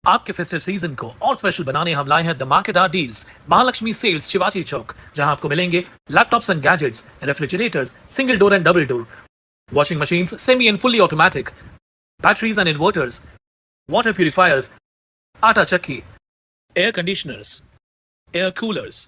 आपके festive season को और स्पेशल बनाने हम लाए हैं धमाकेदार डील्स महालक्ष्मी सेल्स शिवाजी चौक, जहां आपको मिलेंगे laptops and gadgets, refrigerators, single door and double door, washing machines semi and fully automatic, batteries and inverters, water purifiers, आटा चक्की, air conditioners, air coolers,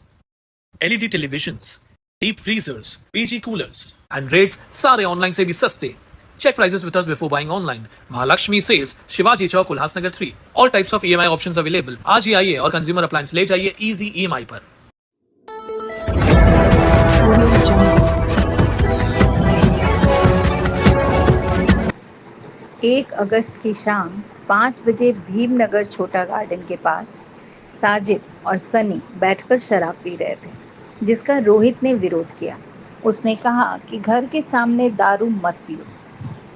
LED televisions, deep freezers, PG coolers and rates सारे online से भी सस्ते। Check prices with us before buying online. Mahalakshmi Sales, Shivaji Chowk, Ulhasnagar 3. All types of EMI options available. आज ही आइए और consumer appliance ले जाइए easy EMI पर। 1 अगस्त की शाम 5 बजे भीमनगर छोटा गार्डन के पास साजिद और सनी बैठकर शराब पी रहे थे, जिसका रोहित ने विरोध किया। उसने कहा कि घर के सामने दारू मत पियो।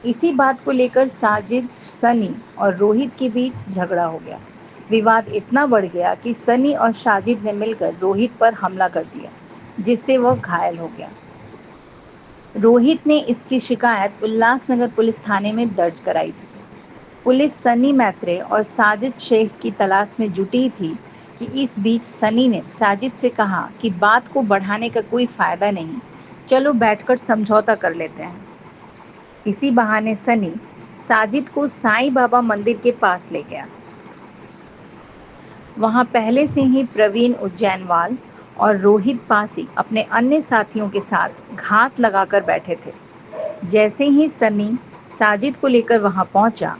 इसी बात को लेकर साजिद, सनी और रोहित के बीच झगड़ा हो गया। विवाद इतना बढ़ गया कि सनी और साजिद ने मिलकर रोहित पर हमला कर दिया, जिससे वह घायल हो गया। रोहित ने इसकी शिकायत उल्लासनगर पुलिस थाने में दर्ज कराई थी। पुलिस सनी मैत्रे और साजिद शेख की तलाश में जुटी थी कि इस बीच सनी ने साजिद से कहा कि बात को बढ़ाने का कोई फायदा नहीं, चलो बैठकर समझौता कर लेते हैं। इसी बहाने सनी साजिद को साईं बाबा मंदिर के पास ले गया। वहां पहले से ही प्रवीण उज्जैनवाल और रोहित पासी अपने अन्य साथियों के साथ घात लगाकर बैठे थे। जैसे ही सनी साजिद को लेकर वहां पहुंचा,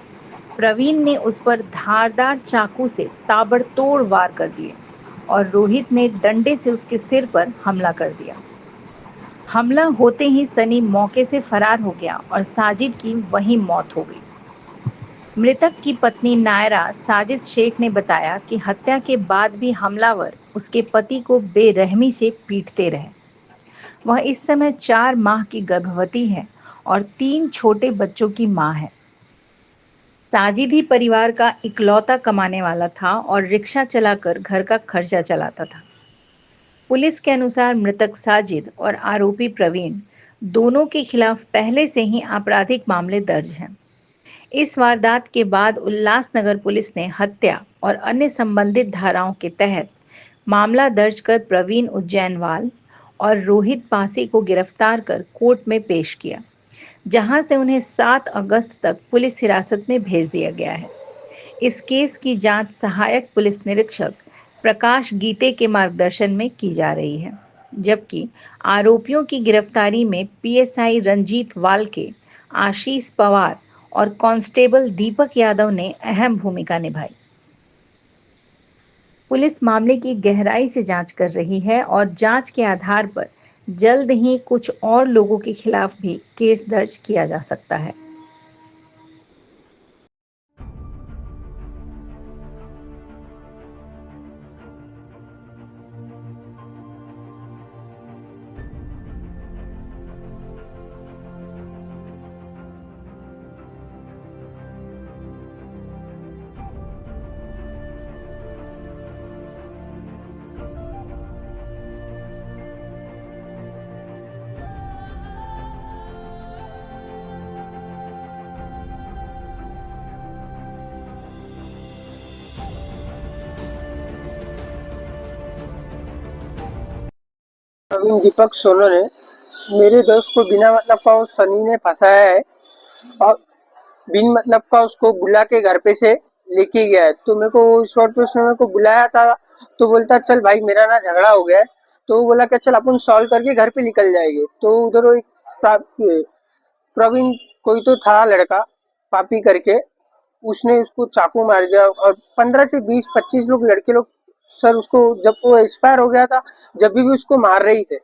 प्रवीण ने उस पर धारदार चाकू से ताबड़तोड़ वार कर दिए और रोहित ने डंडे से उसके सिर पर हमला कर दिया। हमला होते ही सनी मौके से फरार हो गया और साजिद की वहीं मौत हो गई। मृतक की पत्नी नायरा साजिद शेख ने बताया कि हत्या के बाद भी हमलावर उसके पति को बेरहमी से पीटते रहे। वह इस समय 4 माह की गर्भवती है और 3 छोटे बच्चों की मां है। साजिद ही परिवार का इकलौता कमाने वाला था और रिक्शा चलाकर घर का खर्चा चलाता था। पुलिस के अनुसार मृतक साजिद और आरोपी प्रवीण दोनों के खिलाफ पहले से ही आपराधिक मामले दर्ज हैं। इस वारदात के बाद उल्लासनगर पुलिस ने हत्या और अन्य संबंधित धाराओं के तहत मामला दर्ज कर प्रवीण उज्जैनवाल और रोहित पासी को गिरफ्तार कर कोर्ट में पेश किया, जहां से उन्हें 7 अगस्त तक पुलिस हिरासत में भेज दिया गया है। इस केस की जांच सहायक पुलिस निरीक्षक प्रकाश गीते के मार्गदर्शन में की जा रही है, जबकि आरोपियों की गिरफ्तारी में पीएसआई रंजीत वाल्के, आशीष पवार और कांस्टेबल दीपक यादव ने अहम भूमिका निभाई। पुलिस मामले की गहराई से जांच कर रही है और जांच के आधार पर जल्द ही कुछ और लोगों के खिलाफ भी केस दर्ज किया जा सकता है। प्रवीण दीपक सोनू ने मेरे दोस्त को बिना मतलब का उस सनी ने फंसाया है और बिन मतलब का उसको बुला के घर पे से लेके गया है। तो मेरे को उस वक्त पे उसने मेरे को बुलाया था, तो बोलता चल भाई मेरा ना झगड़ा हो गया है। तो वो बोला कि चल अपन सॉल्व करके घर पे निकल जाएंगे। तो उधर वो एक प्रवीण कोई तो था लड़का पापी करके, उसने उसको चाकू मार दिया और 15 से 20-25 लोग लड़के लोग सर उसको जब वो एक्सपायर हो गया था जब भी उसको मार रही थे।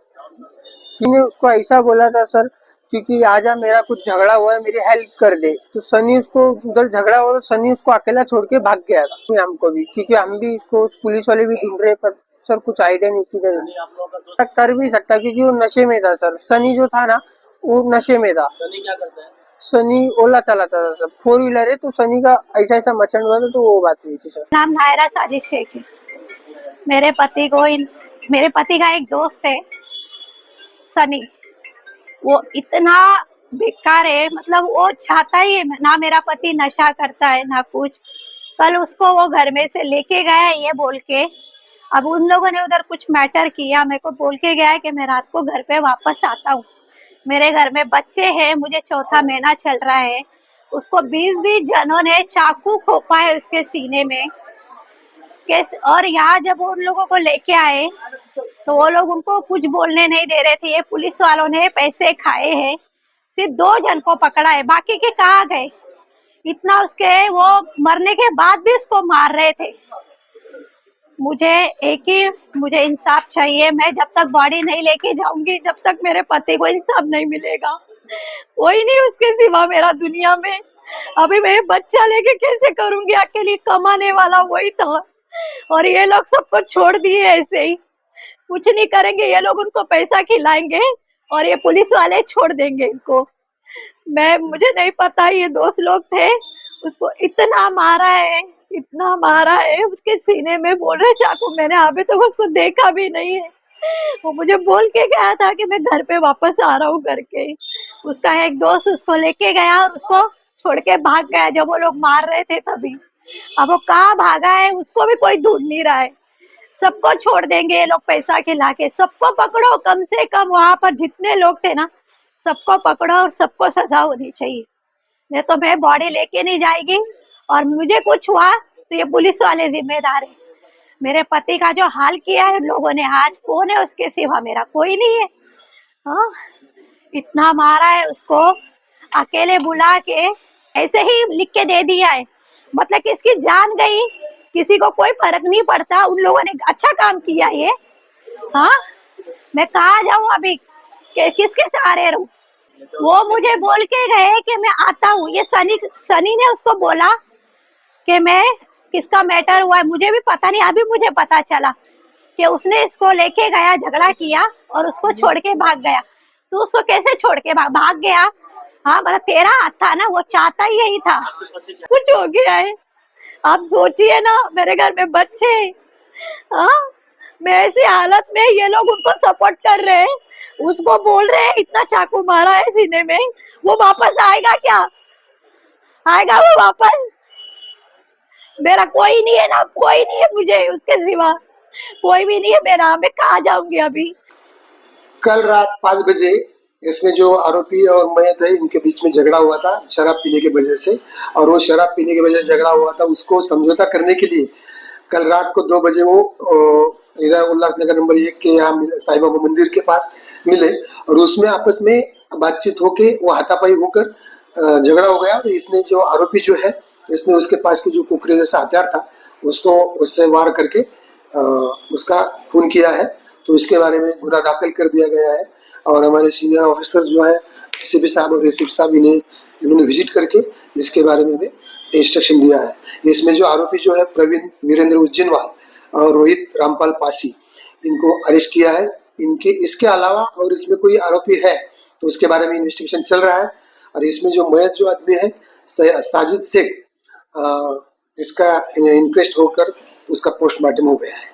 मैंने उसको ऐसा बोला था सर क्योंकि आजा मेरा कुछ झगड़ा हुआ है मेरी हेल्प कर दे। तो सनी उसको उधर झगड़ा हुआ तो सनी उसको अकेला छोड़ के भाग गया था। हमको भी क्योंकि हम भी इसको पुलिस वाले भी ढूंढ रहे पर सर कुछ आइडिया नहीं किधर कर भी सकता क्योंकि वो नशे में था सर। सनी जो था ना वो नशे में था। सनी क्या करता है? सनी ओला चलाता था सर, 4 व्हीलर है। तो सनी का ऐसा मचंड हुआ था तो वो बात हुई थी सर। नाम नायरा साजिद शेख है। मेरे पति का एक दोस्त है सनी, वो इतना बेकार है, मतलब वो चाहता ही है ना मेरा पति नशा करता है ना कुछ, कल उसको वो घर में से लेके गया है ये बोल के। अब उन लोगों ने उधर कुछ मैटर किया, मेरे को बोल के गया है कि मैं रात को घर पे वापस आता हूँ। मेरे घर में बच्चे हैं, मुझे चौथा महीना चल रहा है। उसको 20-20 जनों ने चाकू खोपा है उसके सीने में। कैसे? और यहाँ जब उन लोगों को लेके आए तो वो लोग उनको कुछ बोलने नहीं दे रहे थे। ये पुलिस वालों ने पैसे खाए हैं, सिर्फ 2 जन को पकड़ा है, बाकी के कहाँ गए? इतना उसके वो मरने के बाद भी उसको मार रहे थे। मुझे इंसाफ चाहिए। मैं जब तक बॉडी नहीं लेके जाऊंगी, जब तक मेरे पति को इंसाफ नहीं मिलेगा, कोई नहीं उसके सिवा मेरा दुनिया में। अभी मैं बच्चा लेके कैसे करूंगी? अकेली कमाने वाला वही था, और ये लोग सबको छोड़ दिए ऐसे ही। कुछ नहीं करेंगे ये लोग, उनको पैसा खिलाएंगे और ये पुलिस वाले छोड़ देंगे इनको। मुझे नहीं पता ये दोस्त लोग थे, उसको इतना मारा है उसके सीने में, बोल रहे चाकू। मैंने अभी तक उसको देखा भी नहीं है। वो मुझे बोल के गया था कि मैं घर पे वापस आ रहा हूँ करके। उसका एक दोस्त उसको लेके गया और उसको छोड़ के भाग गया जब वो लोग मार रहे थे तभी। अब वो कहाँ भागा है उसको भी कोई ढूंढ नहीं रहा है। सबको छोड़ देंगे ये लोग पैसा खिला के। सबको पकड़ो, कम से कम वहां पर जितने लोग थे ना, सबको पकड़ो और सबको सजा होनी चाहिए। नहीं तो मैं बॉडी लेके नहीं जाएगी, और मुझे कुछ हुआ तो ये पुलिस वाले जिम्मेदार है। मेरे पति का जो हाल किया है लोगों ने, आज कौन है उसके सिवा? मेरा कोई नहीं है। हाँ, इतना मारा है उसको, अकेले बुला के ऐसे ही लिख के दे दिया है। मतलब कि इसकी जान गई, किसी को कोई फर्क नहीं पड़ता। उन लोगों ने अच्छा काम किया ये। हाँ, मैं कहाँ जाऊँ अभी? किसके सहारे रहूं? वो मुझे बोल के गए कि मैं आता हूँ। ये सनी ने उसको बोला कि मैं किसका मैटर हुआ है मुझे भी पता नहीं। अभी मुझे पता चला कि उसने इसको लेके गया, झगड़ा किया और उसको छोड़ के भाग गया। तो उसको कैसे छोड़ के भाग गया? हाँ, मतलब तेरा हाथ था ना, वो चाहता ही यही था। कुछ हो गया है। आप सोचिए ना, मेरे घर में बच्चे हैं। हाँ, मैं ऐसी हालत में, ये लोग उनको सपोर्ट कर रहे हैं, उसको बोल रहे हैं इतना चाकू मारा है सीने में। वो वापस आएगा क्या? आएगा वो वापस? मेरा कोई नहीं है ना, कोई नहीं है मुझे उसके सिवा, कोई भी नहीं है मेरा। मैं कहाँ जाऊंगी अभी? कल रात 5 बजे इसमें जो आरोपी और मयत है इनके बीच में झगड़ा हुआ था शराब पीने की वजह से। और वो शराब पीने की वजह से झगड़ा हुआ था, उसको समझौता करने के लिए कल रात को 2 बजे वो इधर उल्लासनगर नंबर 1 के यहाँ साईं बाबा मंदिर के पास मिले, और उसमें आपस में बातचीत होके वो हाथापाई होकर झगड़ा हो गया। और इसने जो आरोपी जो है, इसने उसके पास की जो कुकरे जैसा हथियार था उसको उससे वार करके उसका खून किया है। तो इसके बारे में गुना दाखिल कर दिया गया है, और हमारे सीनियर ऑफिसर्स जो है सीपी साहब और एसीपी साहब इन्होंने विजिट करके इसके बारे में इंस्ट्रक्शन दिया है। इसमें जो आरोपी जो है प्रवीण वीरेंद्र उज्जैनवाल और रोहित रामपाल पासी, इनको अरेस्ट किया है। इसके अलावा और इसमें कोई आरोपी है तो उसके बारे में इन्वेस्टिगेशन चल रहा है। और इसमें जो मयत जो आदमी है साजिद शेख, इसका इंक्वेस्ट होकर उसका पोस्टमार्टम हो गया है।